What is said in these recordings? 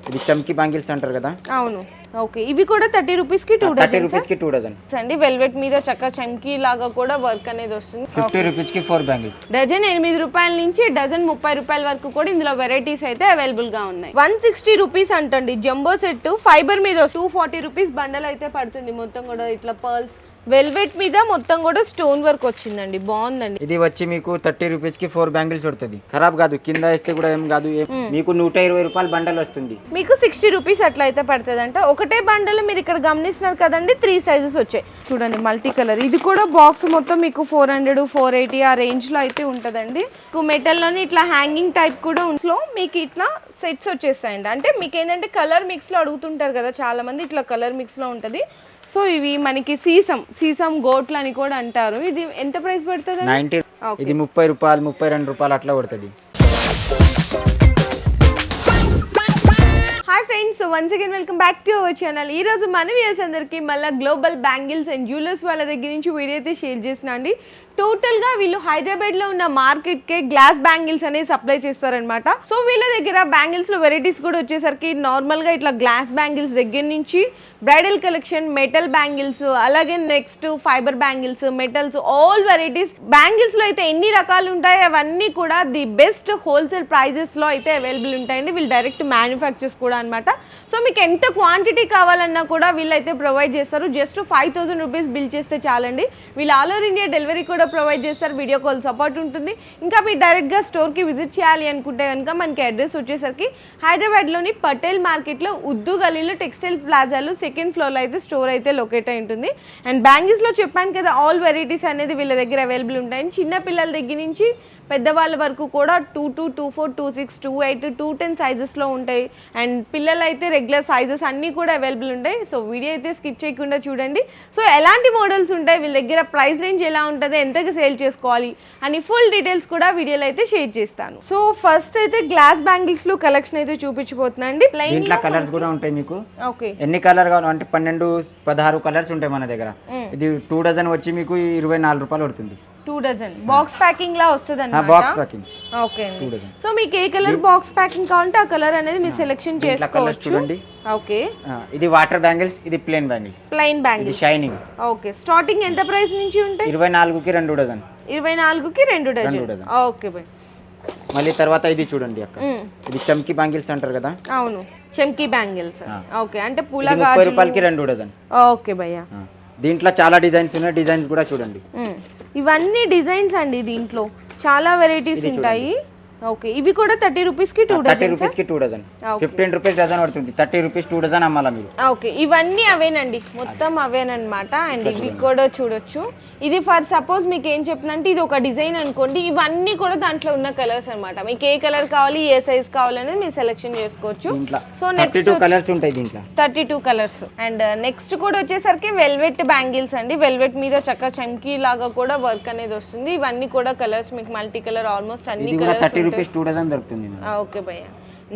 ఇది చమ్కీ బ్యాంగిల్స్ అంటారు కదా. అవును. ఓకే, ఇవి కూడా 30 రూపీస్ కి 2 డజన్. 30 రూపీస్ కి 2 డజన్ అండి. వెల్వెట్ మీద చక్క చమ్కీ లాగా కూడా వర్క్ అనేది వస్తుంది. 50 రూపీస్ కి 4 బ్యాంగిల్స్. డజన్ 8 రూపాయల నుంచి డజన్ 30 రూపాయల వరకు కూడా ఇందులో వెరైటీస్ అయితే అవైలబుల్ గా ఉన్నాయి. 160 రూపీస్ అంటండి జంబో సెట్. ఫైబర్ మీద 240 రూపీస్ బండల్ అయితే పడుతుంది. మొత్తం కూడా ఇట్లా పర్ల్స్ వెల్వెట్ మీద మొత్తం కూడా స్టోన్ వర్క్ వచ్చిందండి, బాగుందండి. ఇది వచ్చి మీకు 30 రూపీస్ కి 4 బ్యాంగిల్స్ వస్తుంది. ఖరాబ్ కాదు, కింద వేస్తే కూడా ఏం కాదు. మీకు 120 రూపాయల బండల్ వస్తుంది. మీకు 60 రూపీస్ అట్లా అయితే పడుతుంది అంట. ఒకటే బండల్ మీరు ఇక్కడ గమనిస్తున్నారు కదండి, 3 సైజెస్ వచ్చాయి చూడండి. Multi colour. ఇది కూడా బాక్స్ మొత్తం మీకు 400 480 ఆ రేంజ్ లో అయితే ఉంటదండి. మెటల్ లోని ఇట్లా హ్యాంగింగ్ టైప్ కూడా లో మీకు ఇట్లా సెట్స్ వచ్చేస్తాయండి. అంటే మీకు ఏంటంటే కలర్ మిక్స్ లో అడుగుతుంటారు కదా చాలా మంది, ఇట్లా కలర్ మిక్స్ లో ఉంటది. సో ఇవి మనకి సీసం గోట్లు అని కూడా అంటారు. ఇది ఎంత ప్రైస్ పడుతుంది? 90. ఇది 30 రూపాయలు 32 రూపాయలు అట్లా పడుతుంది. Hi friends, once again welcome back to our channel. ఈ రోజు మన వ్యూయర్స్ అందరికి మళ్ళీ గ్లోబల్ బ్యాంగిల్స్ అండ్ జ్యువెలర్స్ వాళ్ళ దగ్గర నుంచి వీడియో అయితే షేర్ చేసిన అండి. టోటల్గా వీళ్ళు హైదరాబాద్లో ఉన్న మార్కెట్కే గ్లాస్ బ్యాంగిల్స్ అనేది సప్లై చేస్తారనమాట. సో వీళ్ళ దగ్గర బ్యాంగిల్స్లో వెరైటీస్ కూడా వచ్చేసరికి నార్మల్గా ఇట్లా గ్లాస్ బ్యాంగిల్స్ దగ్గర నుంచి బ్రైడల్ కలెక్షన్, మెటల్ బ్యాంగిల్స్, అలాగే next fibre bangles, metals, all varieties బ్యాంగిల్స్లో అయితే ఎన్ని రకాలు ఉంటాయి అవన్నీ కూడా ది బెస్ట్ హోల్సేల్ ప్రైజెస్లో అయితే అవైలబుల్ ఉంటాయండి. వీళ్ళు డైరెక్ట్ మ్యానుఫ్యాక్చర్స్ కూడా అనమాట. సో మీకు ఎంత క్వాంటిటీ కావాలన్నా కూడా వీళ్ళైతే ప్రొవైడ్ చేస్తారు. జస్ట్ 5000 రూపీస్ బిల్ చేస్తే చాలండి. వీళ్ళు ఆల్ ఓవర్ ఇండియా డెలివరీ కూడా ప్రొవైడ్ చేస్తారు. వీడియో కాల్ సపోర్ట్ ఉంటుంది. ఇంకా మీరు డైరెక్ట్గా స్టోర్కి విజిట్ చేయాలి అనుకుంటే కనుక మనకి అడ్రస్ వచ్చేసరికి హైదరాబాద్లోని పటేల్ మార్కెట్లో ఉర్దూ గలీలో టెక్స్టైల్ ప్లాజాలో 2nd ఫ్లోర్లో అయితే స్టోర్ అయితే లొకేట్ అయి ఉంటుంది. అండ్ బ్యాంగిల్స్లో చెప్పాను కదా ఆల్ వెరైటీస్ అనేది వీళ్ళ దగ్గర అవైలబుల్ ఉంటాయి. చిన్న పిల్లల దగ్గర నుంచి పెద్దవాళ్ళ వరకు కూడా 22, 24, 26, 28, 210 సైజెస్లో ఉంటాయి. అండ్ పిల్లలు అయితే రెగ్యులర్ సైజెస్ అన్నీ కూడా అవైలబుల్ ఉంటాయి. సో వీడియో అయితే స్కిప్ చేయకుండా చూడండి. సో ఎలాంటి మోడల్స్ ఉంటాయి, వీళ్ళ దగ్గర ప్రైస్ రేంజ్ ఎలా ఉంటుంది, ఎంతగా సేల్ చేసుకోవాలి అని ఫుల్ డీటెయిల్స్ కూడా వీడియోలో అయితే షేర్ చేస్తాను. సో ఫస్ట్ అయితే గ్లాస్ బ్యాంగిల్స్ లో కలెక్షన్ అయితే చూపించబోతున్నా అండి. దీంట్లో కలర్స్ కూడా ఉంటాయి మీకు. ఓకే, ఎన్ని కలర్ కావాలి అంటే 12 16 కలర్స్ ఉంటాయి మన దగ్గర. ఇది 2 డజన్ వచ్చి మీకు 24 రూపాయలు పడుతుంది. 2 డజన్ బాక్స్ ప్యాకింగ్ లా వస్తుంది అన్నమాట. Box packing. ఓకే అండి. సో మీకు ఏ కలర్ బాక్స్ ప్యాకింగ్ కావాలంటే ఆ కలర్ అనేది మీరు సెలెక్షన్ చేసుకోవచ్చు. చూడండి. ఓకే, ఇది వాటర్ బ్యాంగిల్స్, ఇది ప్లెయిన్ బ్యాంగిల్స్. ప్లెయిన్ బ్యాంగిల్స్, ఇది షైనింగ్. ఓకే, స్టార్టింగ్ ఎంత ప్రైస్ నుంచి ఉంటాయి? 24 కి 2 డజన్. 24 కి 2 డజన్. Okay by. మళ్ళీ తర్వాత ఇది చూడండి అక్క, ఇది చమ్కీ బ్యాంగిల్స్ అంటారు కదా. అవును, చమ్కీ బ్యాంగిల్స్. ఓకే, అంటే పూల 30 రూపాయలకి 2 డజన్. ఓకే భయ్యా. దీంట్లో చాలా డిజైన్స్ ఉన్నాయి. డిజైన్స్ కూడా చూడండి. ఇవన్నీ డిజైన్స్ అండి, దీంట్లో చాలా వెరైటీస్ ఉంటాయి. ఓకే, ఇవి కూడా 30 రూపీస్ కి 2 డజన్. 30 రూపీస్ కి 2 డజన్. 15 రూపీస్ డజన్ పడుతుంది. 30 రూపీస్ 2 డజన్ అమ్మాలా మీరు. ఓకే, ఇవన్నీ అవేనండి, మొత్తం అవేనమాట. అండ్ ఇవి కూడా చూడొచ్చు. ఇది ఫర్ సపోజ్ మీకు ఏం చెప్తుందంటే ఇది ఒక డిజైన్ అనుకోండి, ఇవన్నీ కూడా దాంట్లో ఉన్న కలర్స్ అనమాట. మీకు ఏ కలర్ కావాలి, ఏ సైజ్ కావాలనేది మీరు సెలెక్షన్ చేసుకోవచ్చు. సో 32 కలర్స్ ఉంటాయి దీంట్లో. 32 కలర్స్. అండ్ నెక్స్ట్ కూడా వచ్చేసరికి వెల్వెట్ బ్యాంగిల్స్ అండి. వెల్వెట్ మీద చక్క చమ్కీ లాగా కూడా వర్క్ అనేది వస్తుంది. ఇవన్నీ కూడా కలర్స్ మీకు మల్టీ కలర్ ఆల్మోస్ట్ అన్ని కలర్స్. 30 రూపీస్ 2 డజన్ దొరుకుతుంది. ఓకే భయ్య,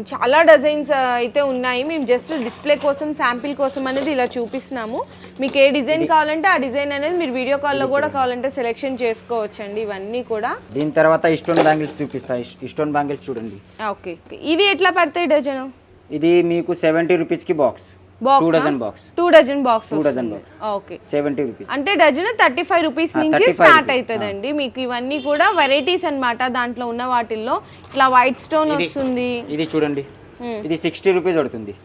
చాలా డిజైన్స్ అయితే ఉన్నాయి. మేము జస్ట్ డిస్ప్లే కోసం, శాంపిల్ కోసం అనేది ఇలా చూపిస్తున్నాము. మీకు ఏ డిజైన్ కావాలంటే ఆ డిజైన్ అనేది మీరు వీడియో కాల్లో కూడా కావాలంటే సెలెక్షన్ చేసుకోవచ్చండి. ఇవన్నీ కూడా. దీని తర్వాత స్టోన్ బ్యాంగిల్స్ చూపిస్తాయి. స్టోన్ బ్యాంగిల్స్ చూడండి. ఓకే, ఇవి ఎట్లా పడతాయి డజన్? ఇది మీకు 70 రూపీస్ కి box. 2 dozen box. 2 dozen box. 2 dozen box. Okay, 70 rupees. అంటే డజన్ 35 రూపీస్ నుంచి స్టార్ట్ అవుతుందండి. మీకు ఇవన్నీ కూడా వెరైటీస్ అన్నమాట. దాంట్లో ఉన్న వాటిల్లో ఇట్లా వైట్ స్టోన్ వస్తుంది. ఇది చూడండి, ఇది 60 రూపీస్ పడుతుంది.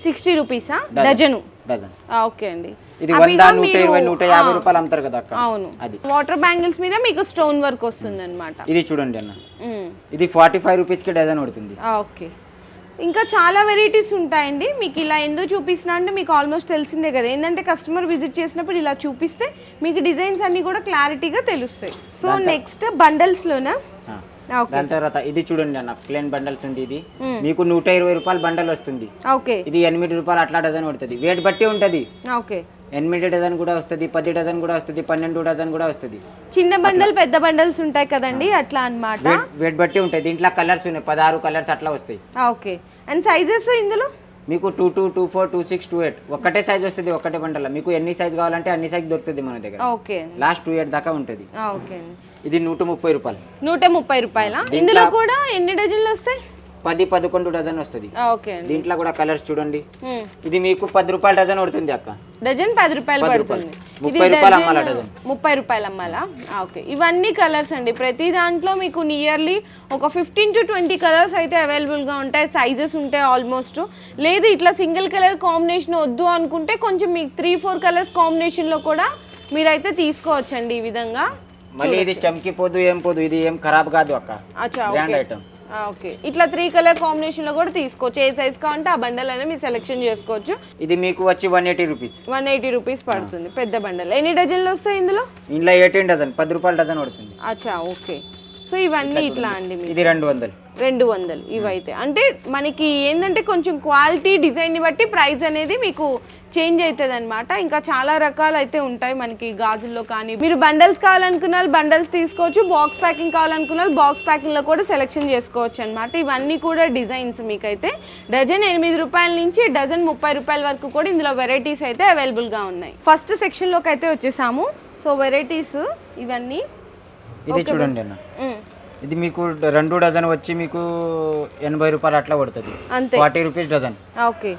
60 రూపీసా డజను? డజన్. ఓకే అండి. ఇది 100, 120, 150 రూపాయలు అమ్ముతారు కదా అక్క. అవును, అది వాటర్ బ్యాంగిల్స్ మీద మీకు స్టోన్ వర్క్ వస్తుంది అన్నమాట. ఇది చూడండి అన్న, ఇది 45 రూపీస్ కి డజన్ పడుతుంది. ఓకే, ఇంకా చాలా వెరైటీస్ ఉంటాయండి. మీకు ఇలా ఎందుకు చూపిస్తున్నా అంటే మీకు ఆల్మోస్ట్ తెలిసిందే కదా, ఏంటంటే కస్టమర్ విజిట్ చేసినప్పుడు ఇలా చూపిస్తే మీకు డిజైన్స్ అన్ని కూడా క్లారిటీగా తెలుస్తాయి. సో నెక్స్ట్ బండల్స్ లోనా? దాని తర్వాత ఇది చూడండి అన్న, ప్లేన్ బండల్స్ ఉంది. ఇది మీకు 120 రూపాయలు బండల్ వస్తుంది. ఓకే, ఇది 8 రూపాయలు అట్లా డజన్ పడుతుంది. వెయిట్ బట్టి ఉంటది. ఓకే, 8 డజన్ కూడా వస్తుంది, 10 డజన్ కూడా వస్తుంది, 12 డజన్ కూడా వస్తుంది. చిన్న బండల్, పెద్ద బండల్స్ ఉంటాయి కదండి, అట్లా అన్నమాట. వెయిట్ బట్టి ఉంటాయి. దీంట్లో కలర్స్ ఉన్నాయి, 16 కలర్స్ అట్లా వస్తాయి. ఓకే, అండ్ సైజెస్ ఇందులో మీకు 22, 24, 26, 28 ఒక్కటే సైజ్ వస్తుంది. ఒక్కటే బండల మీకు ఎన్ని సైజ్ కావాలంటే అన్ని సైజ్ దొరుకుతుంది మన దగ్గర. ఓకే, లాస్ట్ 28 దాకా ఉంటుంది. ఓకే, ఇది 130 రూపాయలు. 130 రూపాయల. ఇందులో కూడా ఎన్ని డజన్లు వస్తాయి? 10-11 డజన్ వస్తుంది. ఓకే అండి. దీంట్లో కూడా కలర్స్ చూడండి. ఇది మీకు 10 రూపాయల డజన్ పడుతుంది అక్క. డజన్ 10 రూపాయలు పడుతుంది. 30 రూపాయలు అమ్మాలా డజన్? 30 రూపాయలు అమ్మాలా? ఓకే. ఇవన్నీ కలర్స్ అండి. ప్రతి దాంట్లో మీకు నియర్లీ ఒక 15 to 20 కలర్స్ అయితే అవైలబుల్గా ఉంటాయి. సైజెస్ ఉంటాయి ఆల్మోస్ట్. లేదు ఇట్లా సింగిల్ కలర్ కాంబినేషన్ వద్దు అనుకుంటే కొంచెం మీకు 3-4 కలర్స్ కాంబినేషన్లో కూడా మీరైతే తీసుకోవచ్చండి ఈ విధంగా. మళ్ళీ ఇది చమ్కిపోదు ఏం పోదు, ఇది ఏం ఖరాబ్ కాదు అక్క. అచ్చా, బ్రాండ్ ఐటమ్. ఓకే. ఇట్లా 3 కలర్ కాంబినేషన్ లో కూడా తీసుకోవచ్చు. ఏ సైజ్ కావాలంటే ఆ బండల్ అనేది మీరు సెలెక్షన్ చేసుకోవచ్చు. ఇది మీకు వచ్చి 180 రూపీస్. 180 రూపీస్ పడుతుంది పెద్ద బండల్. ఎన్ని డజన్లు వస్తాయి ఇందులో? 18 డజన్, 10 రూపాయల డజన్ పడుతుంది. అచ్చా, ఓకే. సో ఇవన్నీ ఇట్లా అండి. ఇది 200. 200 ఇవైతే అంటే మనకి ఏంటంటే కొంచెం క్వాలిటీ డిజైన్ని బట్టి ప్రైస్ అనేది మీకు చేంజ్ అవుతుంది అనమాట. ఇంకా చాలా రకాలు అయితే ఉంటాయి మనకి గాజుల్లో. కానీ మీరు బండల్స్ కావాలనుకున్న బండల్స్ తీసుకోవచ్చు, బాక్స్ ప్యాకింగ్ కావాలనుకున్న బాక్స్ ప్యాకింగ్లో కూడా సెలెక్షన్ చేసుకోవచ్చు అనమాట. ఇవన్నీ కూడా డిజైన్స్ మీకైతే డజన్ 8 రూపాయల నుంచి డజన్ 30 రూపాయల వరకు కూడా ఇందులో వెరైటీస్ అయితే అవైలబుల్గా ఉన్నాయి. ఫస్ట్ సెక్షన్లోకి అయితే వచ్చేసాము. సో వెరైటీస్ ఇవన్నీ ఇది చూడండి అన్న. ఇది మీకు 2 డజన్ వచ్చి మీకు 80 రూపాయలు అట్లా పడుతుంది. అంతే, 40 రూపీస్ డజన్. ఓకే.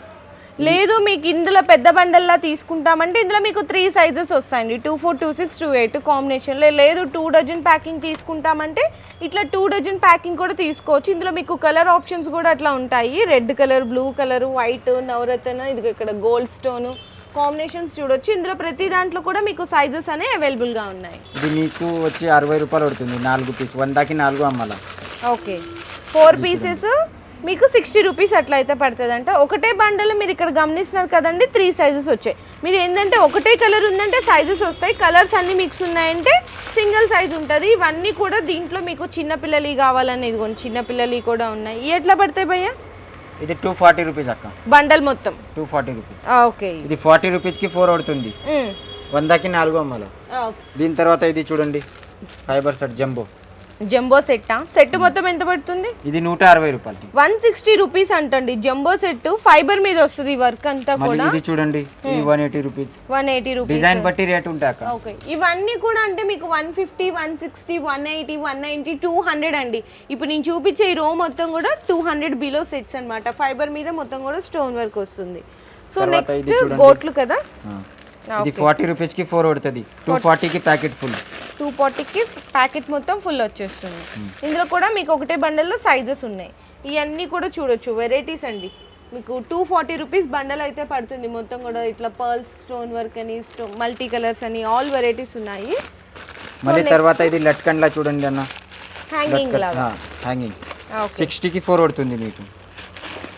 లేదు మీకు ఇందులో పెద్ద బండల్లా తీసుకుంటామంటే ఇందులో మీకు 3 సైజెస్ వస్తాయండి. 24, 26, 28 కాంబినేషన్లో. లేదు 2 డజన్ ప్యాకింగ్ తీసుకుంటామంటే ఇట్లా 2 డజన్ ప్యాకింగ్ కూడా తీసుకోవచ్చు. ఇందులో మీకు కలర్ ఆప్షన్స్ కూడా అట్లా ఉంటాయి. Red colour, blue colour, white, Navaratna, ఇది ఇక్కడ గోల్డ్ స్టోన్ కాంబినేషన్స్ చూడొచ్చు. ఇందులో ప్రతి దాంట్లో కూడా మీకు సైజెస్ అనేవి అవైలబుల్గా ఉన్నాయి. ఇది మీకు వచ్చి 60 రూపాయలు పడుతుంది. 4 పీస్ 100కి 4 అమ్మాల. ఓకే. 4 పీసెస్ మీకు 60 రూపీస్ అట్లా అయితే పడుతుంది అంట. ఒకటే బండల్ మీరు ఇక్కడ గమనిస్తున్నారు కదండి, 3 సైజెస్ వచ్చాయి. మీరు ఏంటంటే ఒకటే కలర్ ఉందంటే సైజెస్ వస్తాయి, కలర్స్ అన్ని మిక్స్ ఉన్నాయంటే సింగిల్ సైజ్ ఉంటుంది. ఇవన్నీ కూడా దీంట్లో మీకు చిన్నపిల్లలు కావాలని ఇదిగోండి, చిన్నపిల్లలు కూడా ఉన్నాయి. ఇవి ఎట్లా పడతాయి భయ్యా? ఇది 240 రూపీస్ అక్క. బండల్ మొత్తం 240 రూపీస్. ఓకే. ఇది 40 రూపీస్కి 4 పడుతుంది. 100కి 4 అమ్మాల. దీని తర్వాత ఇది చూడండి, ఫైబర్ సెట్ జంబో. జంబో సెట్టా? సెట్ మొత్తం ఎంత పడుతుంది? ఇది 160 రూపాయలు. 160 రూపీస్ అంటండి జంబో సెట్. ఫైబర్ మీద వస్తుంది వర్క్ అంతా కూడా. ఇది చూడండి, ఇది 180 రూపీస్. 180 రూపీస్. డిజైన్ బట్టి రేట్ ఉంటాయి అక్క. ఓకే. ఇవన్నీ కూడా అంటే మీకు 150, 160, 180, 190, 200 అండి. ఇప్పుడు నేను చూపించే ఈ రో మొత్తం కూడా 200 బిలో సెట్స్ అన్నమాట. ఫైబర్ మీద మొత్తం కూడా స్టోన్ వర్క్ వస్తుంది. సో నెక్స్ట్ గోట్లు కదా. ఇది 40 రూపీస్కి 4 పడుతుంది. 240కి ప్యాకెట్ ఫుల్. 240కి ప్యాకెట్ మొత్తం ఫుల్ వచ్చేస్తుంది. ఇందులో కూడా మీకు ఒకటే బండల్లో సైజెస్ ఉన్నాయి. ఇవన్నీ కూడా చూడొచ్చు వెరైటీస్ అండి. మీకు 240 రూపీస్ బండల్ అయితే పడుతుంది. మొత్తం కూడా ఇట్లా పర్ల్స్, స్టోన్ వర్క్ అని, మల్టీ కలర్స్ అని ఆల్ వెరైటీస్ ఉన్నాయి. మళ్ళీ తర్వాత ఇది లట్కన్లా చూడండి అన్న, హ్యాంగింగ్ లాగా. హ్యాంగింగ్స్ 60కి 4 పడుతుంది మీకు.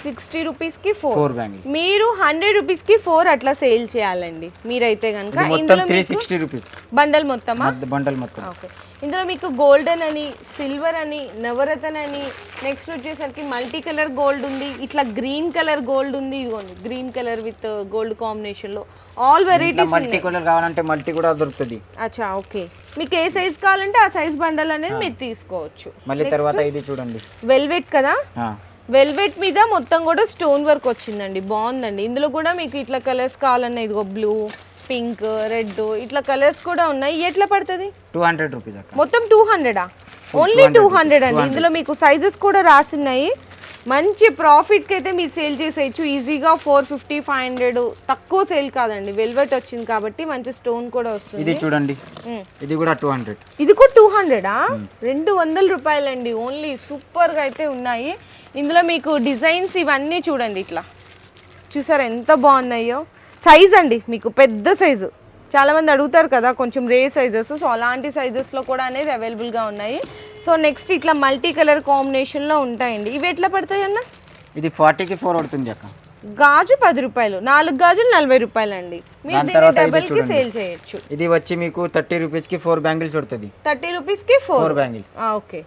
60 రూపీస్కి 4 బ్యాంగిల్స్. మీరు 100 రూపీస్కి 4 అట్లా సేల్ చేయాలండి మీరైతే కనుక. ఇందులో 360 రూపీస్ బండల్ మొత్తమా? బండల్ మొత్తం. ఓకే. ఇందులో మీకు గోల్డెన్ అని, సిల్వర్ అని, నవరత్న అని, నెక్స్ట్ వచ్చేసరికి మల్టీ కలర్ గోల్డ్ ఉంది, ఇట్లా గ్రీన్ కలర్ గోల్డ్ ఉంది. ఇదిగోండి green colour with gold combination లో ఆల్ వెరైటీస్. మల్టీ కలర్ కావాలంటే మల్టీ కూడా దొరుకుతుంది. అచ్చా, ఓకే. మీకు ఏ సైజ్ కావాలంటే ఆ సైజ్ బండల్ అనేది మీరు తీసుకోవచ్చు. మళ్ళీ తర్వాత ఇది చూడండి, వెల్వెట్ కదా. వెల్వెట్ మీద మొత్తం కూడా స్టోన్ వర్క్ వచ్చిందండి, బాగుందండి. ఇందులో కూడా మీకు ఇట్లా కలర్స్ కావాలన్నా ఇదిగో బ్లూ, పింక్, రెడ్ ఇట్లా కలర్స్ కూడా ఉన్నాయి. ఎట్లా పడుతుంది? 200 రూపీస్. మొత్తం 200ఆ? ఓన్లీ 200 అండి. ఇందులో మీకు సైజెస్ కూడా రాసిన్నాయి. మంచి ప్రాఫిట్కి అయితే మీరు సేల్ చేసేయచ్చు ఈజీగా. 450, 500 తక్కువ సేల్ కాదండి. వెల్వెట్ వచ్చింది కాబట్టి మంచి స్టోన్ కూడా వస్తుంది. ఇది చూడండి, ఇది కూడా 200. ఇది కూడా 200ఆ? 200 రూపాయలండి ఓన్లీ. సూపర్గా అయితే ఉన్నాయి. ఇందులో మీకు డిజైన్స్ ఇవన్నీ చూడండి, ఇట్లా చూసారా ఎంత బాగున్నాయో. సైజ్ అండి మీకు పెద్ద సైజు. చాలామంది అడుగుతారు కదా కొంచెం రేర్ సైజెస్, సో అలాంటి సైజెస్లో కూడా అనేది అవైలబుల్గా ఉన్నాయి. సో నెక్స్ట్ ఇట్లా మల్టీ కలర్ కాంబినేషన్లో ఉంటాయండి. ఇవి ఎట్లా పడతాయి అన్న? ఇది 40కి 4 పడుతుంది అక్క. గాజు 10 రూపాయలు, 4 గాజులు 40 రూపాయలు అండి. మీరు డబుల్కి సేల్ చేయొచ్చు. ఇది వచ్చి మీకు 30 రూపీస్కి 4 బ్యాంగిల్స్ పడుతుంది. 30 రూపీస్కి 4 బ్యాంగిల్స్. ఓకే.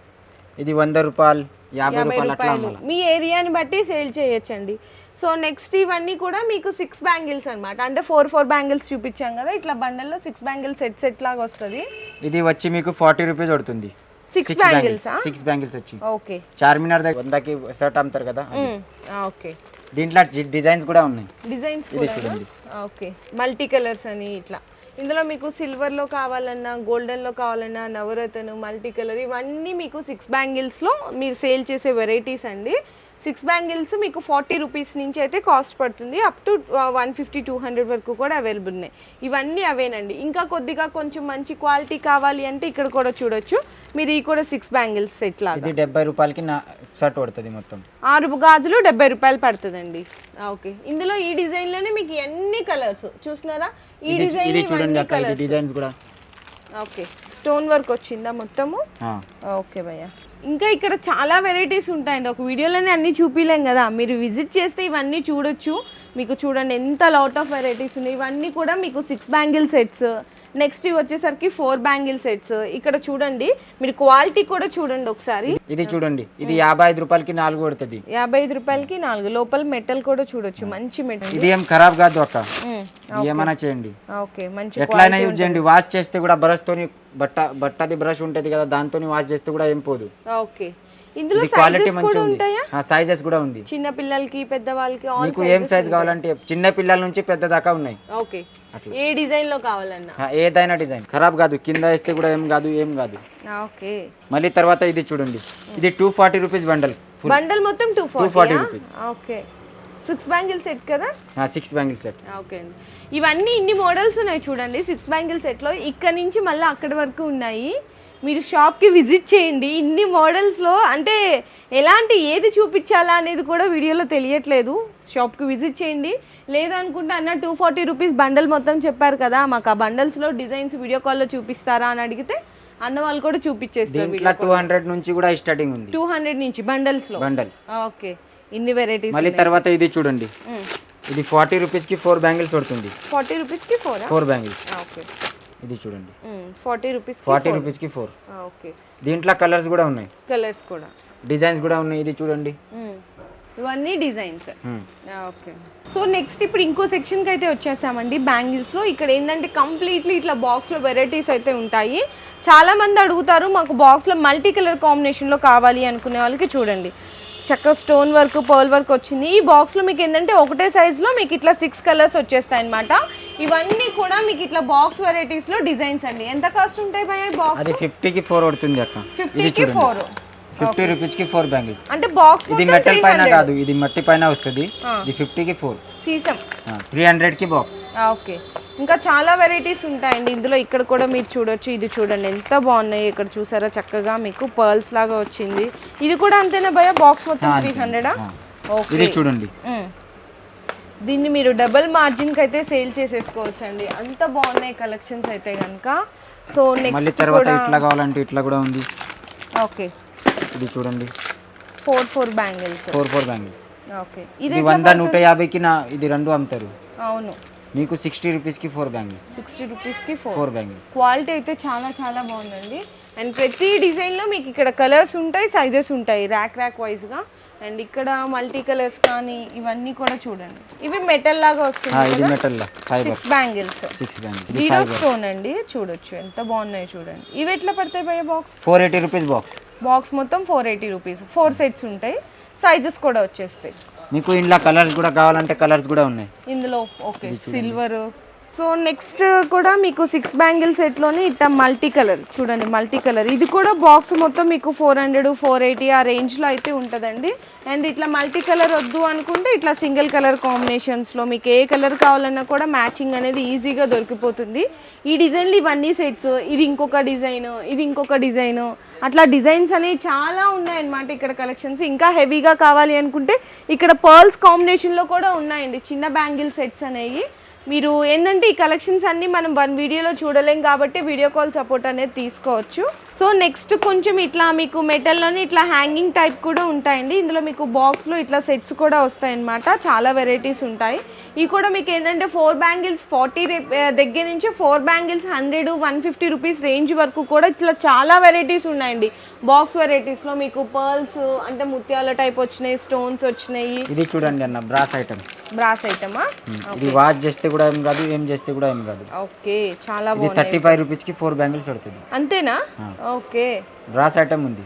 ఇది 100 రూపాయలు, 50 రూపాయలు. మీ ఏరియాని బట్టి సేల్ చేయొచ్చండి. సో నెక్స్ట్ ఇవన్నీ కూడా మీకు 6 బ్యాంగిల్స్ అనమాట. అంటే 4 బ్యాంగిల్స్ చూపించాం కదా, ఇట్లా బండల్లో 6 బ్యాంగిల్స్ సెట్ లాగా వస్తుంది. ఇది వచ్చి మీకు 40 రూపీస్ పడుతుంది. 6 బ్యాంగిల్స్. 6 బ్యాంగిల్స్ వచ్చి ఓకే. చార్మినార్ దగ్గర 100కి షర్ట్ అమ్ముతారు కదా. ఓకే. దీంట్లో డిజైన్స్ కూడా ఉన్నాయి. డిజైన్స్ కూడా. ఓకే. మల్టీ కలర్స్ అని ఇట్లా. ఇందులో మీకు సిల్వర్లో కావాలన్నా, గోల్డెన్లో కావాలన్నా, నవరత్న, మల్టీ కలర్ ఇవన్నీ మీకు 6 బ్యాంగిల్స్లో మీరు సేల్ చేసే వెరైటీస్ అండి. 6 బ్యాంగిల్స్ మీకు 40 రూపీస్ నుంచి అయితే కాస్ట్ పడుతుంది, అప్ టు 150-200 వరకు కూడా అవైలబుల్ ఉన్నాయి. ఇవన్నీ అవేనండి. ఇంకా కొద్దిగా కొంచెం మంచి క్వాలిటీ కావాలి అంటే ఇక్కడ కూడా చూడొచ్చు మీరు. ఈ కూడా 6 బ్యాంగిల్స్ సెట్ లాగా ఇది 70 రూపాయలకి షర్ట్ పడుతుంది. మొత్తం 6 గాజులు 70 రూపాయలు పడుతుందండి. ఓకే, ఇందులో ఈ డిజైన్ లోనే మీకు ఎన్ని కలర్స్ చూస్తున్నారా? ఈ డిజైన్ ఇది చూడండి అక్క, ఇది డిజైన్స్ కూడా. ఓకే, స్టోన్ వర్క్ వచ్చిందా మొత్తము? ఓకే భయ్య. ఇంకా ఇక్కడ చాలా వెరైటీస్ ఉంటాయండి, ఒక వీడియోలోనే అన్ని చూపిలేం కదా, మీరు విజిట్ చేస్తే ఇవన్నీ చూడొచ్చు. మీకు చూడండి ఎంత లాట్ ఆఫ్ వెరైటీస్ ఉన్నాయి. ఇవన్నీ కూడా మీకు 6 బ్యాంగిల్ సెట్స్. నెక్స్ట్ ఇవి వచ్చేసరికి 4 బ్యాంగిల్ సెట్స్. ఇక్కడ చూడండి మీరు క్వాలిటీ కూడా చూడండి ఒకసారి. ఇది చూడండి, ఇది 55 రూపాయలకి 4 పడుతుంది. 55 రూపాయలకి 4. లోపల మెటల్ కూడా చూడొచ్చు, మంచి మెటల్. ఇది ఏం ఖరాబ్ కాదు అక్క, ఏమైనా చేయండి. ఓకే, మంచి ఎట్లయినా యూజ్ చేయండి. వాష్ చేస్తే కూడా బ్రష్ తోని బట్టది బ్రష్ ఉంటది కదా, దాంతో వాష్ చేస్తే కూడా ఏం పోదు. ఓకే, ఇందులో క్వాలిటీ సైజెస్ కూడా ఉంటాయా? సైజెస్ కూడా ఉంది. చిన్న పిల్లలకి పెద్ద వాళ్ళకి మీకు ఏం సైజ్ కావాలంటే చిన్న పిల్లల నుంచి పెద్ద దాకా ఉన్నాయి. ఓకే, ఏ డిజైన్ లో కావాలన్నా ఏదైనా డిజైన్ ఖరాబ్ కాదు, కింద వేస్తే కూడా ఏం కాదు. ఓకే, మళ్ళీ తర్వాత ఇది చూడండి, ఇది 240 రూపీస్ బండల్. బండల్ మొత్తం 240 రూపీస్. ఓకే, 6 బ్యాంగిల్ సెట్ కదా? 6 బ్యాంగిల్ సెట్. ఓకే అండి, ఇవన్నీ ఇన్ని మోడల్స్ ఉన్నాయి చూడండి 6 బ్యాంగిల్ సెట్ లో. ఇక్కడ నుంచి మళ్ళీ అక్కడి వరకు ఉన్నాయి. మీరు షాప్కి విజిట్ చేయండి. ఇన్ని మోడల్స్లో అంటే ఎలాంటి ఏది చూపించాలా అనేది కూడా వీడియోలో తెలియట్లేదు. షాప్కి విజిట్ చేయండి. లేదనుకుంటే అన్న 240 రూపీస్ బండల్ మొత్తం చెప్పారు కదా, మాకు ఆ బండల్స్లో డిజైన్స్ వీడియో కాల్లో చూపిస్తారా అని అడిగితే అన్న వాళ్ళు కూడా చూపించేస్తారు. 200 నుంచి కూడా స్టార్టింగ్ ఉంది. 200 నుంచి బండల్స్లో. బండల్. ఓకే, ఇన్ని వెరైటీస్. మళ్ళీ తర్వాత ఇది చూడండి, ఇది 40 రూపీస్కి 4 బ్యాంగిల్స్ పడుతుంది. 40 రూపీస్కి 4 బ్యాంగిల్స్. ఓకే, ఇది చూడండి 40 రూపీస్. 40 రూపీస్కి 4. ఓకే, దీంట్లో కలర్స్ కూడా ఉన్నాయి, కలర్స్ కూడా, డిజైన్స్ కూడా ఉన్నాయి. ఇది చూడండి, ఇవన్నీ డిజైన్స్. ఓకే, సో నెక్స్ట్ ఇప్పుడు ఇంకో సెక్షన్కి అయితే వచ్చేసామండి బ్యాంగిల్స్లో. ఇక్కడ ఏంటంటే కంప్లీట్లీ ఇట్లా బాక్స్లో వెరైటీస్ అయితే ఉంటాయి. చాలామంది అడుగుతారు మాకు బాక్స్లో మల్టీ కలర్ కాంబినేషన్లో కావాలి అనుకునే వాళ్ళకి చూడండి చక్కగా స్టోన్ వర్క్, పర్ల్ వర్క్ వచ్చింది. ఈ బాక్స్లో మీకు ఏంటంటే ఒకటే సైజులో మీకు ఇట్లా 6 కలర్స్ వచ్చేస్తాయి అనమాట. ఇవన్నీ కూడా మీకు ఇట్లా బాక్స్ వెరైటీస్లో డిజైన్స్ అండి. ఎంత కాస్ట్ ఉంటాయి భయ్య బాక్స్? అది 50కి 4 పడుతుంది అక్క. 50కి 4. 50 రూపీస్కి 4 బ్యాంగిల్స్. అంటే బాక్స్ ఇది మెటల్ పైన కాదు, ఇది మట్టి పైన వస్తుంది. ఇది 50కి 4. సీసం 300కి బాక్స్. ఓకే, ఇంకా చాలా వెరైటీస్ ఉంటాయండి ఇందులో. ఇక్కడ కూడా మీరు చూడొచ్చు, ఇది చూడండి ఎంత బాగున్నాయి. ఇక్కడ చూసారా చక్కగా మీకు పర్ల్స్ లాగా వచ్చింది. ఇది కూడా అంతేనా భయ్య? బాక్స్ మొత్తం 300. ఓకే, ఇది చూడండి, దీన్ని మీరు డబుల్ మార్జిన్కి అయితే సేల్ చేసేసుకోవచ్చు అండి, అంత బాగున్నాయి కలెక్షన్స్ అయితే కనుక. సో మళ్ళీ నెక్స్ట్ తర్వాత ఇట్లా కావాలంటే ఇట్లా కూడా ఉంది. ఓకే, ఇది చూడండి 4 బ్యాంగిల్స్. 4 బ్యాంగిల్స్. ఓకే, ఇది 100, 150కి ఇది రెండు అమ్ముతారు. అవును, మీకు 60 రూపీస్కి 4 బ్యాంగిల్స్. 60 రూపీస్కి 4 బ్యాంగిల్స్. క్వాలిటీ అయితే చాలా చాలా బాగుందండి. అండ్ ప్రతి డిజైన్లో మీకు ఇక్కడ కలర్స్ ఉంటాయి, సైజెస్ ఉంటాయి ర్యాక్ వైజ్గా. అండ్ ఇక్కడ మల్టీ కలర్స్ కానీ ఇవన్నీ కూడా చూడండి. ఇవి మెటల్ లాగా వస్తుంది. ఇది metal fibre. 6 bangles. 6 bangles. Zero stone అండి, చూడొచ్చు ఎంత బాగున్నాయి చూడండి. ఇవి ఎట్లా పడతాయి భయ్య బాక్స్? 480 rupees box. బాక్స్ మొత్తం 480 రూపీస్. 4 సెట్స్ ఉంటాయి, సైజెస్ కూడా వచ్చేస్తాయి. మీకు ఇంట్లో కలర్స్ కూడా కావాలంటే కలర్స్ కూడా ఉన్నాయి ఇందులో. Okay, silver. సో నెక్స్ట్ కూడా మీకు 6 బ్యాంగిల్ సెట్లోనే ఇట్లా మల్టీ కలర్ చూడండి, మల్టీ కలర్. ఇది కూడా బాక్స్ మొత్తం మీకు 400, 480 ఆ రేంజ్లో అయితే ఉంటుందండి. అండ్ ఇట్లా మల్టీ కలర్ వద్దు అనుకుంటే ఇట్లా సింగిల్ కలర్ కాంబినేషన్స్లో మీకు ఏ కలర్ కావాలన్నా కూడా మ్యాచింగ్ అనేది ఈజీగా దొరికిపోతుంది. ఈ డిజైన్లు ఇవన్నీ సెట్స్. ఇది ఇంకొక డిజైన్, ఇది ఇంకొక డిజైన్, అట్లా డిజైన్స్ అనేవి చాలా ఉన్నాయన్నమాట ఇక్కడ కలెక్షన్స్. ఇంకా హెవీగా కావాలి అనుకుంటే ఇక్కడ పర్ల్స్ కాంబినేషన్లో కూడా ఉన్నాయండి చిన్న బ్యాంగిల్ సెట్స్ అనేవి. మీరు ఏంటంటే ఈ కలెక్షన్స్ అన్నీ మనం 1 వీడియోలో చూడలేం కాబట్టి వీడియో కాల్ సపోర్ట్ అనేది తీసుకోవచ్చు. సో నెక్స్ట్ కొంచెం ఇట్లా మీకు మెటల్లోనే ఇట్లా హ్యాంగింగ్ టైప్ కూడా ఉంటాయండి. ఇందులో మీకు బాక్స్లో ఇట్లా సెట్స్ కూడా వస్తాయన్నమాట, చాలా వెరైటీస్ ఉంటాయి. ఇవి కూడా మీకు ఏంటంటే 4 బ్యాంగిల్స్ 40 దగ్గర నుంచి 4 బ్యాంగిల్స్ 100, 150 రూపీస్ రేంజ్ వరకు కూడా ఇట్లా చాలా వెరైటీస్ ఉన్నాయండి. బాక్స్ వెరైటీస్లో మీకు పర్ల్స్ అంటే ముత్యాల టైప్ వచ్చినాయి, స్టోన్స్ వచ్చినాయి. ఇది చూడండి అన్న, బ్రాస్ ఐటమ్. బ్రాస్ ఐటమా? ఇది వాష్ చేస్తే కూడా ఏం కాదు, ఏం చేస్తే కూడా ఏం కాదు. ఓకే, చాలా బాగుంది. 35 రూపీస్కి 4 బ్యాంగిల్స్ పడుతుంది. అంతేనా? ఓకే, బ్రాస్ ఐటమ్ ఉంది.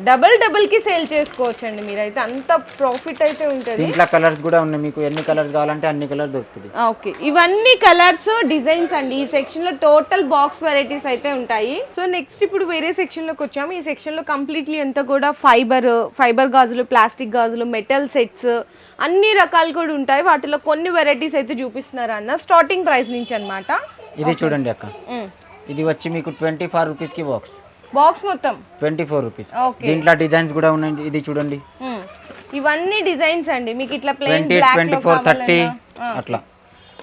డబల్ కి సేల్ చేసుకోవచ్చు అండి మీరైతే, అంత ప్రాఫిట్ అయితే ఉంటుంది. దీంట్లో కలర్స్ కూడా ఉన్నాయి, మీకు ఎన్ని కలర్స్ కావాలంటే అన్ని కలర్ దొరుకుతుంది. ఓకే, ఇవన్నీ కలర్స్ డిజైన్స్ అండి. ఈ సెక్షన్ లో టోటల్ బాక్స్ వెరైటీస్ అయితే ఉంటాయి. సో నెక్స్ట్ ఇప్పుడు వేరే సెక్షన్ లోకి వచ్చాము. ఈ సెక్షన్ లో కంప్లీట్లీ అంతా కూడా ఫైబర్ గాజులు, ప్లాస్టిక్ గాజులు, మెటల్ సెట్స్ అన్ని రకాలు కూడా ఉంటాయి. వాటిలో కొన్ని వెరైటీస్ అయితే చూపిస్తున్నారు అన్న, స్టార్టింగ్ ప్రైస్ నుంచి అన్నమాట. ఇది చూడండి అక్క, ఇది వచ్చి మీకు 24 రూపీస్ కి బాక్స్ మొత్తం 24 రూపీస్. దీంట్లో డిజైన్స్ కూడా ఉన్నాయి, ఇది చూడండి. ఇవన్నీ డిజైన్స్ అండి, మీకు ఇట్లా ప్లెయిన్ 20, 24, 30 అట్లా.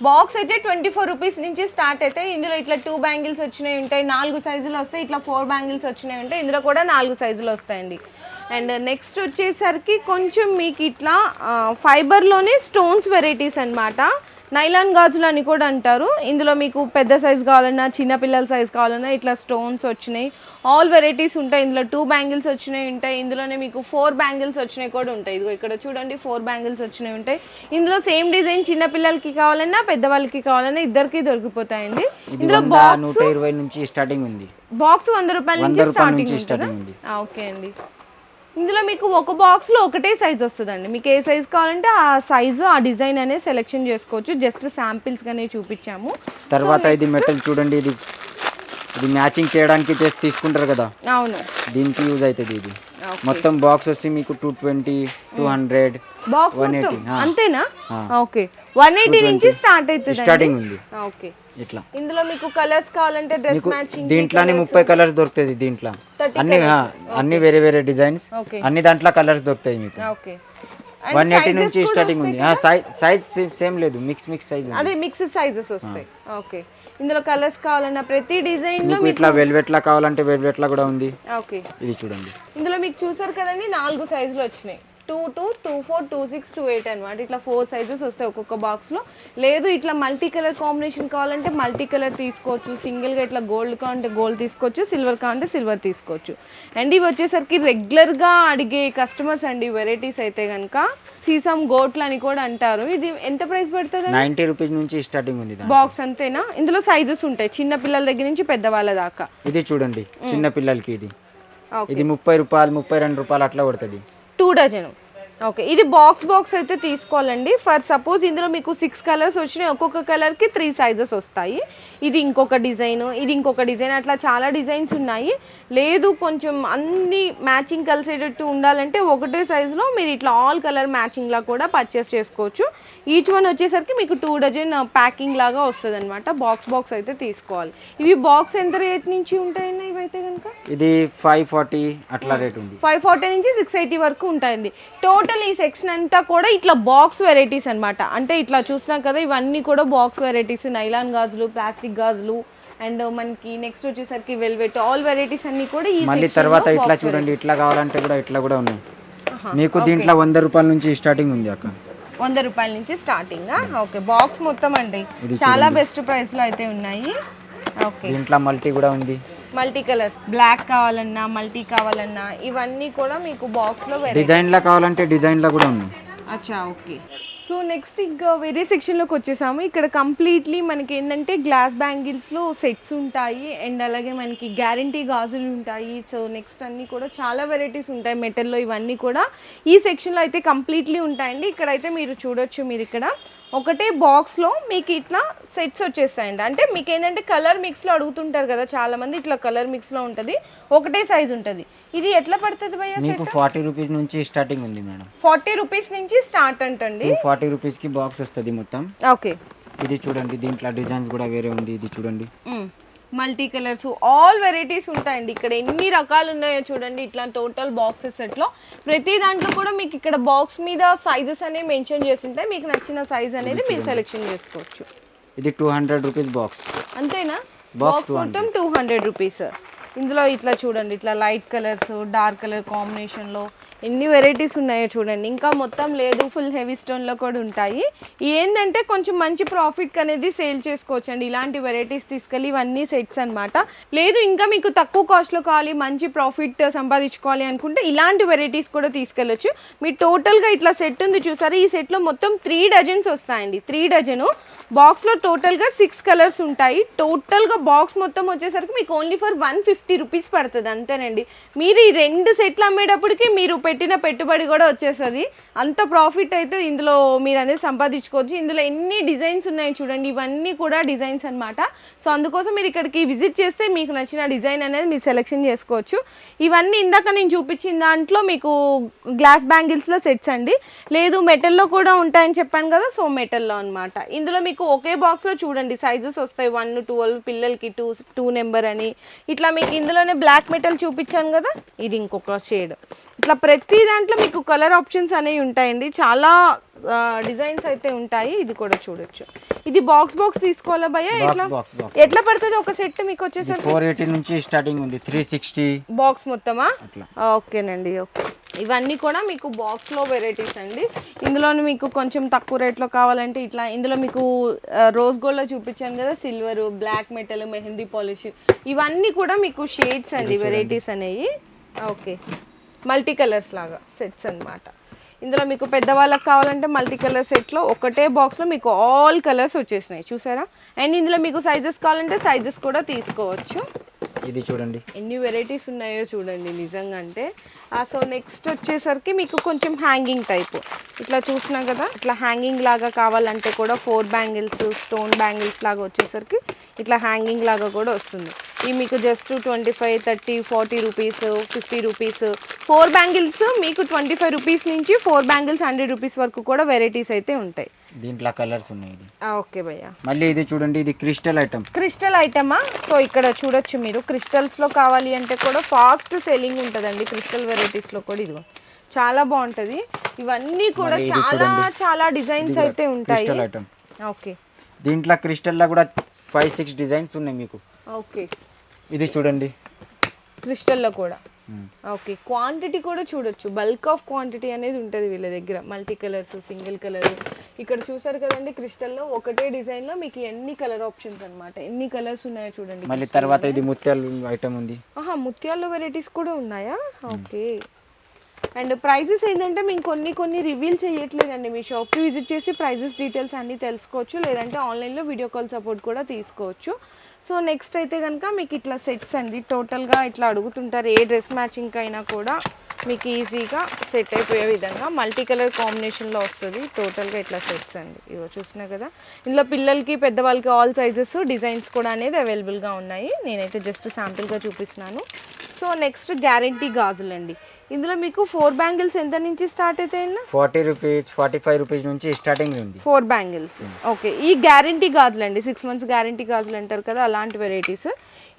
బాక్స్ అయితే 24 రూపీస్ నుంచి స్టార్ట్ అయితే. ఇందులో ఇట్లా 2 బ్యాంగిల్స్ వచ్చినాయి ఉంటాయి, 4 సైజులు వస్తాయి. ఇట్లా 4 బ్యాంగిల్స్ వచ్చినాయి ఉంటాయి, ఇందులో కూడా 4 సైజులు వస్తాయండి. అండ్ నెక్స్ట్ వచ్చేసరికి కొంచెం మీకు ఇట్లా ఫైబర్లోనే స్టోన్స్ వెరైటీస్ అన్నమాట. నైలాన్ గాజులు అని కూడా అంటారు. ఇందులో మీకు పెద్ద సైజ్ కావాలన్నా, చిన్న పిల్లల సైజ్ కావాలన్నా ఇట్లా స్టోన్స్ వచ్చినాయి. ఆల్ వెరైటీస్ ఉంటాయి. ఇందులో 2 బ్యాంగిల్స్ వచ్చినాయి ఉంటాయి, ఇందులోనే మీకు 4 బ్యాంగిల్స్ వచ్చినాయి కూడా ఉంటాయి. ఇదిగో ఇక్కడ చూడండి, 4 బ్యాంగిల్స్ వచ్చినాయి ఉంటాయి. ఇందులో సేమ్ డిజైన్ చిన్న పిల్లలకి కావాలన్నా, పెద్దవాళ్ళకి కావాలన్నా ఇద్దరికి దొరికిపోతాయండి. ఇందులో బాక్స్ 120 నుంచి స్టార్టింగ్ ఉంది. బాక్స్ 100 రూపాయల నుంచి స్టార్టింగ్ ఉంది. ఓకే అండి. ఇందులో మీకు ఒక బాక్స్లో ఒకటే సైజ్ వస్తుందండి. మీకు ఏ సైజ్ కావాలంటే ఆ సైజు, ఆ డిజైన్ అనేది సెలెక్షన్ చేసుకోవచ్చు. జస్ట్ శాంపిల్స్గానే చూపించాము. తర్వాత ఇది మెటల్ చూడండి, ఇది మ్యాచింగ్ చేయడానికి తీసుకుంటారు కదా, అవును, దీనికి యూజ్ అవుతుంది. ఇది మొత్తం బాక్స్ వచ్చి మీకు 220, 200 బాక్స్ 180. అంతేనా? ఓకే, 180 నుంచి స్టార్టింగ్ ఉంది. ఓకే, ఇట్లా ఇందులో మీకు కలర్స్ కావాలంటే డ్రెస్ మ్యాచింగ్, దీంట్లోనే 30 కలర్స్ దొరుకుతాయి. దీంట్లో అన్ని వేరే వేరే డిజైన్స్, అన్ని దాంట్లో కలర్స్ దొరుకుతాయి మీకు. ఓకే, 180 నుంచి స్టార్టింగ్ ఉంది. సైజ్ సేమ్ లేదు, మిక్స్ సైజ్, అదే మిక్స్ సైజెస్ వస్తాయి. ఓకే, ఇందులో కలర్స్ కావాలన్నా ప్రతి డిజైన్ లో ఇట్లా వెల్వెట్ లా కావాలంటే వెల్వెట్ లా కూడా ఉంది. ఓకే, ఇది చూడండి. ఇందులో మీకు చూసారు కదండి, 4 సైజులు వచ్చినాయి. 22, 24, 26, 28 అనమాట. ఇట్లా 4 సైజెస్ వస్తాయి ఒక్కొక్క బాక్స్లో. లేదు ఇట్లా మల్టీ కలర్ కాంబినేషన్ కావాలంటే మల్టీ కలర్ తీసుకోవచ్చు. సింగిల్గా ఇట్లా గోల్డ్ కావాలంటే గోల్డ్ తీసుకోవచ్చు, సిల్వర్ కావాలంటే సిల్వర్ తీసుకోవచ్చు. అండ్ ఇవి వచ్చేసరికి రెగ్యులర్గా అడిగే కస్టమర్స్ అండి వెరైటీస్ అయితే కనుక. సీసం గోట్లు అని కూడా అంటారు. ఇది ఎంత ప్రైస్ పడుతుంది? 90 రూపీస్ నుంచి స్టార్టింగ్ ఉంది బాక్స్. అంతేనా? ఇందులో సైజెస్ ఉంటాయి, చిన్న పిల్లల దగ్గర నుంచి పెద్దవాళ్ళ దాకా. ఇది చూడండి, చిన్న పిల్లలకి ఇది 30 రూపాయలు, 32 రూపాయలు అట్లా పడుతుంది, 2 డజన్. ఓకే, ఇది బాక్స్ అయితే తీసుకోవాలండి. ఫర్ సపోజ్ ఇందులో మీకు 6 కలర్స్ వచ్చినాయి, ఒక్కొక్క కలర్కి 3 సైజెస్ వస్తాయి. ఇది ఇంకొక డిజైన్, ఇది ఇంకొక డిజైన్, అట్లా చాలా డిజైన్స్ ఉన్నాయి. లేదు కొంచెం అన్ని మ్యాచింగ్ కలిసేటట్టు ఉండాలంటే ఒకటే సైజులో మీరు ఇట్లా ఆల్ కలర్ మ్యాచింగ్లా కూడా పర్చేస్ చేసుకోవచ్చు. ఈచ్ వన్ వచ్చేసరికి మీకు 2 డజన్ ప్యాకింగ్ లాగా వస్తుంది అనమాట. బాక్స్ అయితే తీసుకోవాలి. ఇవి బాక్స్ ఎంత రేట్ నుంచి ఉంటాయన్నా ఇవైతే కనుక? ఇది 540 అట్లా రేట్ ఉంది. 540 నుంచి 680 వరకు ఉంటాయండి. టోటల్ ఈ సెక్షన్ అంతా కూడా ఇట్లా బాక్స్ వెరైటీస్ అన్నమాట. అంటే ఇట్లా చూసినాం కదా, ఇవన్నీ కూడా బాక్స్ వెరైటీస్. నైలాన్ గాజులు, ప్లాస్టిక్ గాజులు, అండ్ మనకి నెక్స్ట్ వచ్చేసరికి వెల్వెట్, ఆల్ వెరైటీస్ అన్ని కూడా ఈ మళ్ళీ తర్వాత ఇట్లా చూడండి, ఇట్లా కావాలంటే కూడా ఇట్లా కూడా ఉన్నాయి మీకు. దీంట్లో 100 రూపాయల నుంచి స్టార్టింగ్ ఉంది అక్క. 100 రూపాయల నుంచి స్టార్టింగ్. ఓకే, బాక్స్ మొత్తం అండి చాలా బెస్ట్ ప్రైస్ లో అయితే ఉన్నాయి. ఓకే, దీంట్లో మల్టీ కూడా ఉంది, మల్టీ కలర్స్, బ్లాక్ కావాలన్నా, మల్టీ కావాలన్నా ఇవన్నీ కూడా మీకు బాక్స్ లో డిజైన్ లా కావాలంటే డిజైన్ లా కూడా ఉన్నాయి. అచ్చా, ఓకే. సో నెక్స్ట్ ఇంకా వేరే సెక్షన్లోకి వచ్చేసాము. ఇక్కడ కంప్లీట్లీ మనకి ఏంటంటే గ్లాస్ బ్యాంగిల్స్లో సెట్స్ ఉంటాయి, అండ్ అలాగే మనకి గ్యారంటీ గాజులు ఉంటాయి. సో నెక్స్ట్ అన్నీ కూడా చాలా వెరైటీస్ ఉంటాయి మెటల్లో. ఇవన్నీ కూడా ఈ సెక్షన్లో అయితే కంప్లీట్లీ ఉంటాయండి. ఇక్కడైతే మీరు చూడొచ్చు, మీరు ఇక్కడ ఒకటే బాక్స్లో మీకు ఇట్లా సెట్స్ వచ్చేస్తాయండి. అంటే మీకు ఏంటంటే కలర్ మిక్స్లో అడుగుతుంటారు కదా చాలామంది, ఇట్లా కలర్ మిక్స్లో ఉంటుంది, ఒకటే సైజ్ ఉంటుంది. ఇది ఎట్లా పడుతుంది భయ్యా? మీకు 40 రూపీస్ నుంచి స్టార్టింగ్ ఉంది మేడం. 40 రూపీస్ నుంచి స్టార్ట్ అంటండి. 40 రూపీస్ కి బాక్స్ వస్తుంది మొత్తం. ఓకే, ఇది చూడండి, దీంట్లో డిజైన్స్ కూడా వేరే ఉంది. ఇది చూడండి, మల్టీ కలర్స్, ఆల్ వెరైటీస్ ఉంటాయండి. ఇక్కడ ఎన్ని రకాలు ఉన్నాయో చూడండి. ఇట్లా టోటల్ బాక్సెస్ సెట్లో ప్రతి దాంట్లో కూడా మీకు ఇక్కడ బాక్స్ మీద సైజెస్ అనేవి మెన్షన్ చేసి ఉంటాయి. మీకు నచ్చిన సైజ్ అనేది మీరు సెలెక్షన్ చేసుకోవచ్చు. ఇది 200 రూపీస్ బాక్స్. అంతేనా? బాక్స్ మొత్తం 200 రూపీస్. ఇందులో ఇట్లా చూడండి, ఇట్లా లైట్ కలర్స్, డార్క్ కలర్ కాంబినేషన్లో ఎన్ని వెరైటీస్ ఉన్నాయో చూడండి. ఇంకా మొత్తం లేదు, ఫుల్ హెవీ స్టోన్లో కూడా ఉంటాయి. ఏంటంటే కొంచెం మంచి ప్రాఫిట్ అనేది సేల్ చేసుకోవచ్చు అండి ఇలాంటి వెరైటీస్ తీసుకెళ్ళి. ఇవన్నీ సెట్స్ అనమాట. లేదు ఇంకా మీకు తక్కువ కాస్ట్లో కావాలి, మంచి ప్రాఫిట్ సంపాదించుకోవాలి అనుకుంటే ఇలాంటి వెరైటీస్ కూడా తీసుకెళ్ళొచ్చు. మీ టోటల్గా ఇట్లా సెట్ ఉంది చూసారా, ఈ సెట్లో మొత్తం 3 డజన్స్ వస్తాయండి. 3 డజను బాక్స్లో టోటల్గా 6 కలర్స్ ఉంటాయి. టోటల్గా బాక్స్ మొత్తం వచ్చేసరికి మీకు ఓన్లీ ఫర్ 150 50 రూపీస్ పడుతుంది అంతేనండి. మీరు ఈ 2 సెట్లు అమ్మేటప్పటికి మీరు పెట్టిన పెట్టుబడి కూడా వచ్చేస్తుంది. అంత ప్రాఫిట్ అయితే ఇందులో మీరు అనేది సంపాదించుకోవచ్చు. ఇందులో ఎన్ని డిజైన్స్ ఉన్నాయి చూడండి, ఇవన్నీ కూడా డిజైన్స్ అనమాట. సో అందుకోసం మీరు ఇక్కడికి విజిట్ చేస్తే మీకు నచ్చిన డిజైన్ అనేది మీరు సెలెక్షన్ చేసుకోవచ్చు. ఇవన్నీ ఇందాక నేను చూపించిన దాంట్లో మీకు గ్లాస్ బ్యాంగిల్స్లో సెట్స్ అండి, లేదు మెటల్లో కూడా ఉంటాయని చెప్పాను కదా, సో మెటల్లో అనమాట. ఇందులో మీకు ఒకే బాక్స్లో చూడండి సైజెస్ వస్తాయి, 1 to 12, పిల్లలకి 2 నెంబర్ అని. ఇట్లా మీకు ఇందులోనే బ్లాక్ మెటల్ చూపించాను కదా, ఇది ఇంకొక షేడ్. ఇట్లా ప్రతి దాంట్లో మీకు కలర్ ఆప్షన్స్ అనేవి ఉంటాయండి, చాలా డిజైన్స్ అయితే ఉంటాయి. ఇది కూడా చూడొచ్చు. ఇది బాక్స్ తీసుకోవాలా భయ్యా? ఎట్లా పడుతుంది ఒక సెట్ మీకు వచ్చేసరికి? 480 నుంచి స్టార్టింగ్ ఉంది, 360 బాక్స్ మొత్తమా? ఓకేనండి, ఓకే. ఇవన్నీ కూడా మీకు బాక్స్లో వెరైటీస్ అండి. ఇందులోనే మీకు కొంచెం తక్కువ రేట్లో కావాలంటే ఇట్లా, ఇందులో మీకు రోజ్ గోల్డ్లో చూపించాను కదా, silver, black metal, mehndi polish, ఇవన్నీ కూడా మీకు షేడ్స్ అండి, వెరైటీస్ అనేవి. ఓకే, మల్టీ కలర్స్ లాగా సెట్స్ అన్నమాట. ఇందులో మీకు పెద్దవాళ్ళకి కావాలంటే మల్టీ కలర్ సెట్లో ఒకటే బాక్స్లో మీకు ఆల్ కలర్స్ వచ్చేసినాయి చూసారా. అండ్ ఇందులో మీకు సైజెస్ కావాలంటే సైజెస్ కూడా తీసుకోవచ్చు. ఇది చూడండి ఎన్ని వెరైటీస్ ఉన్నాయో చూడండి నిజంగా అంటే. సో నెక్స్ట్ వచ్చేసరికి మీకు కొంచెం హ్యాంగింగ్ టైప్, ఇట్లా చూసినా కదా, ఇట్లా హ్యాంగింగ్ లాగా కావాలంటే కూడా 4 బ్యాంగిల్స్, స్టోన్ బ్యాంగిల్స్ లాగా వచ్చేసరికి ఇట్లా హ్యాంగింగ్ లాగా కూడా వస్తుంది. ఇవి మీకు జస్ట్ 25, 30, 40 రూపీస్, 50 రూపీస్. 4 బ్యాంగిల్స్ మీకు 25 రూపీస్ నుంచి 4 బ్యాంగిల్స్ 100 రూపీస్ వరకు కూడా వెరైటీస్ అయితే ఉంటాయి. దీంట్లో కలర్స్ ఉన్నాయి. ఓకే భయ్యా, మళ్ళీ ఇది చూడండి, ఇది క్రిస్టల్ ఐటమ్. క్రిస్టల్ ఐటమా? సో ఇక్కడ చూడొచ్చు మీరు, క్రిస్టల్స్లో కావాలి అంటే కూడా ఫాస్ట్ సెల్లింగ్ ఉంటుందండి క్రిస్టల్ వెరైటీస్లో కూడా. ఇదిగో చాలా బాగుంటుంది. ఇవన్నీ కూడా చాలా డిజైన్స్ అయితే ఉంటాయి. ఓకే, దీంట్లో క్రిస్టల్లో కూడా 5-6 డిజైన్స్ ఉన్నాయి మీకు. ఓకే, ఇది చూడండి క్రిస్టల్లో కూడా. ఓకే, క్వాంటిటీ కూడా చూడొచ్చు, బల్క్ ఆఫ్ క్వాంటిటీ అనేది ఉంటుంది వీళ్ళ దగ్గర. Multi colours, single colour. ఇక్కడ చూసారు కదండి, క్రిస్టల్లో ఒకటే డిజైన్లో మీకు ఎన్ని కలర్ ఆప్షన్స్ అనమాట, ఎన్ని కలర్స్ ఉన్నాయో చూడండి. మళ్ళీ తర్వాత ఇది ముత్యాలు ఐటమ్ ఉంది. ముత్యాల్లో వెరైటీస్ కూడా ఉన్నాయా? ఓకే. అండ్ ప్రైజెస్ ఏంటంటే మేము కొన్ని రివీల్ చేయట్లేదండి, మీ షాప్కి విజిట్ చేసి ప్రైజెస్ డీటెయిల్స్ అన్నీ తెలుసుకోవచ్చు, లేదంటే ఆన్లైన్లో వీడియో కాల్ సపోర్ట్ కూడా తీసుకోవచ్చు. సో నెక్స్ట్ అయితే కనుక మీకు ఇట్లా సెట్స్ అండి, టోటల్గా ఇట్లా అడుగుతుంటారు, ఏ డ్రెస్ మ్యాచింగ్ అయినా కూడా మీకు ఈజీగా సెట్ అయిపోయే విధంగా మల్టీ కలర్ కాంబినేషన్లో వస్తుంది. టోటల్గా ఇట్లా సెట్స్ అండి, ఇవో చూసినా కదా. ఇందులో పిల్లలకి పెద్దవాళ్ళకి ఆల్ సైజెస్, డిజైన్స్ కూడా అనేది అవైలబుల్గా ఉన్నాయి. నేనైతే జస్ట్ శాంపిల్గా చూపిస్తున్నాను. సో నెక్స్ట్ గ్యారంటీ గాజులు అండి. ఇందులో మీకు 4 బ్యాంగిల్స్ ఎంత నుంచి స్టార్ట్ అవుతాయన్నా? 40 రూపీస్, 45 రూపీస్ నుంచి స్టార్టింగ్ ఉంది 4 బ్యాంగిల్స్. ఓకే, ఈ గ్యారంటీ గాజులు అండి, 6 months గ్యారంటీ గాజులు అంటారు కదా, అలాంటి వెరైటీస్.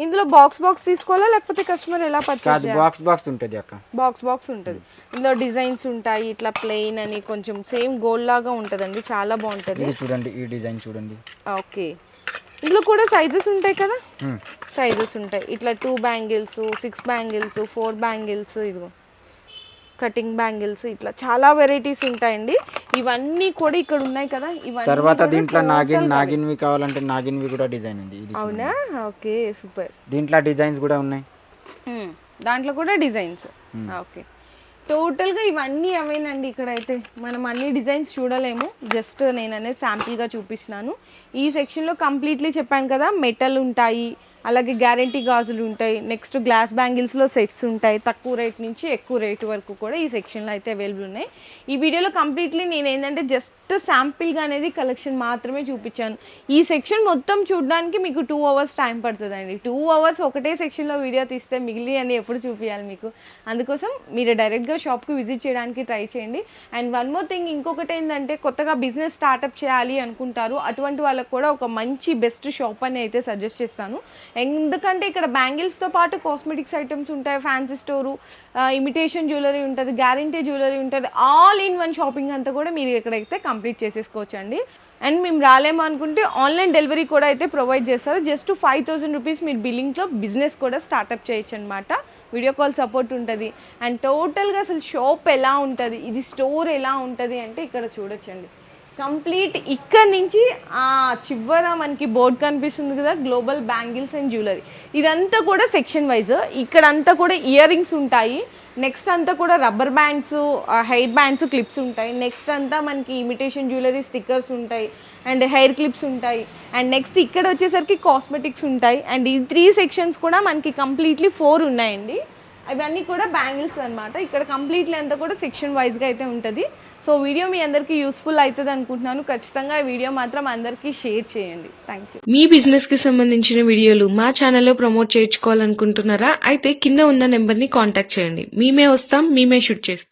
ఇందులో బాక్స్ తీసుకోవాలా లేకపోతే కస్టమర్ ఎలా పర్చేస్ చేయాలి? బాక్స్ ఉంటుంది అక్క, బాక్స్ ఉంటుంది. ఇందులో డిజైన్స్ ఉంటాయి, ఇట్లా ప్లెయిన్ అని కొంచెం సేమ్ గోల్డ్ లాగా ఉంటుందండి, చాలా బాగుంటుంది. చూడండి ఈ డిజైన్ చూడండి. ఓకే, ఇందులో కూడా సైజెస్ ఉంటాయి కదా, సైజెస్ ఉంటాయి. ఇట్లా 2 బ్యాంగిల్స్, 6 బ్యాంగిల్స్, 4 బ్యాంగిల్స్, ఇదిగో కటింగ్ బ్యాంగిల్స్, ఇట్లా చాలా వెరైటీస్ ఉంటాయండి. ఇవన్నీ కూడా ఇక్కడ ఉన్నాయి కదా. ఇవన్నీ తర్వాత దీంట్లో నాగిన్వి కావాలంటే నాగిన్వి కూడా డిజైన్ ఉంది. అవునా? Okay, super. దీంట్లో డిజైన్స్ కూడా ఉన్నాయి, దాంట్లో కూడా డిజైన్స్. ఓకే, టోటల్గా ఇవన్నీ అవేనండి. ఇక్కడైతే మనం అన్ని డిజైన్స్ చూడలేము, జస్ట్ నేను అనేది శాంపిల్గా చూపిస్తున్నాను. ఈ సెక్షన్లో కంప్లీట్లీ చెప్పాను కదా, మెటల్ ఉంటాయి, అలాగే గ్యారంటీ గాజులు ఉంటాయి, నెక్స్ట్ గ్లాస్ బ్యాంగిల్స్లో సెట్స్ ఉంటాయి, తక్కువ రేట్ నుంచి ఎక్కువ రేట్ వరకు కూడా ఈ సెక్షన్లో అయితే అవైలబుల్ ఉన్నాయి. ఈ వీడియోలో కంప్లీట్లీ నేను ఏంటంటే జస్ట్ శాంపిల్గా అనేది కలెక్షన్ మాత్రమే చూపించాను. ఈ సెక్షన్ మొత్తం చూడడానికి మీకు 2 hours టైం పడుతుందండి. 2 hours ఒకటే సెక్షన్లో వీడియో తీస్తే మిగిలి అని ఎప్పుడు చూపించాలి మీకు. అందుకోసం మీరు డైరెక్ట్గా షాప్కి విజిట్ చేయడానికి ట్రై చేయండి. అండ్ వన్ మోర్ థింగ్, ఇంకొకటి ఏంటంటే కొత్తగా బిజినెస్ స్టార్ట్అప్ చేయాలి అనుకుంటారు, అటువంటి వాళ్ళకు కూడా ఒక మంచి బెస్ట్ షాప్ అని అయితే సజెస్ట్ చేస్తాను. ఎందుకంటే ఇక్కడ బ్యాంగిల్స్తో పాటు కాస్మెటిక్స్ ఐటమ్స్ ఉంటాయి, ఫ్యాన్సీ స్టోరు, ఇమిటేషన్ జ్యువెలరీ ఉంటుంది, గ్యారంటీ జ్యువెలరీ ఉంటుంది, ఆల్ ఇన్ వన్ షాపింగ్ అంతా కూడా మీరు ఇక్కడైతే కంప్లీట్ చేసేసుకోవచ్చు అండి. అండ్ మేము రాలేమో అనుకుంటే ఆన్లైన్ డెలివరీ కూడా అయితే ప్రొవైడ్ చేస్తారు. జస్ట్ 5,000 రూపీస్ మీరు బిల్లింగ్లో బిజినెస్ కూడా స్టార్ట్అప్ చేయొచ్చు అనమాట. వీడియో కాల్ సపోర్ట్ ఉంటుంది. అండ్ టోటల్గా అసలు షాప్ ఎలా ఉంటుంది, ఇది స్టోర్ ఎలా ఉంటుంది అంటే ఇక్కడ చూడొచ్చండి. కంప్లీట్ ఇక్కడ నుంచి ఆ చివర మనకి బోర్డ్ కనిపిస్తుంది కదా, గ్లోబల్ బ్యాంగిల్స్ అండ్ జ్యువెలరీ. ఇదంతా కూడా సెక్షన్ వైజ్. ఇక్కడ అంతా కూడా ఇయర్ రింగ్స్ ఉంటాయి. నెక్స్ట్ అంతా కూడా rubber bands, hair bands, clips ఉంటాయి. నెక్స్ట్ అంతా మనకి ఇమిటేషన్ జ్యువెలరీ స్టిక్కర్స్ ఉంటాయి అండ్ హెయిర్ క్లిప్స్ ఉంటాయి. అండ్ నెక్స్ట్ ఇక్కడ వచ్చేసరికి కాస్మెటిక్స్ ఉంటాయి. అండ్ ఈ 3 సెక్షన్స్ కూడా మనకి కంప్లీట్లీ 4 ఉన్నాయండి. అవన్నీ కూడా బ్యాంగిల్స్ అన్నమాట. ఇక్కడ కంప్లీట్లీ అంతా కూడా సెక్షన్ వైజ్గా అయితే ఉంటుంది. సో వీడియో మీ అందరికీ యూస్ఫుల్ అవుతుంది అనుకుంటున్నాను. ఖచ్చితంగా ఈ వీడియో మాత్రం అందరికీ షేర్ చేయండి. Thank you. మీ బిజినెస్ కి సంబంధించిన వీడియోలు మా ఛానల్లో ప్రమోట్ చేయించుకోవాలనుకుంటున్నారా? అయితే కింద ఉన్న నెంబర్ ని కాంటాక్ట్ చేయండి. మేమే వస్తాం, మేమే షూట్ చేస్తాం.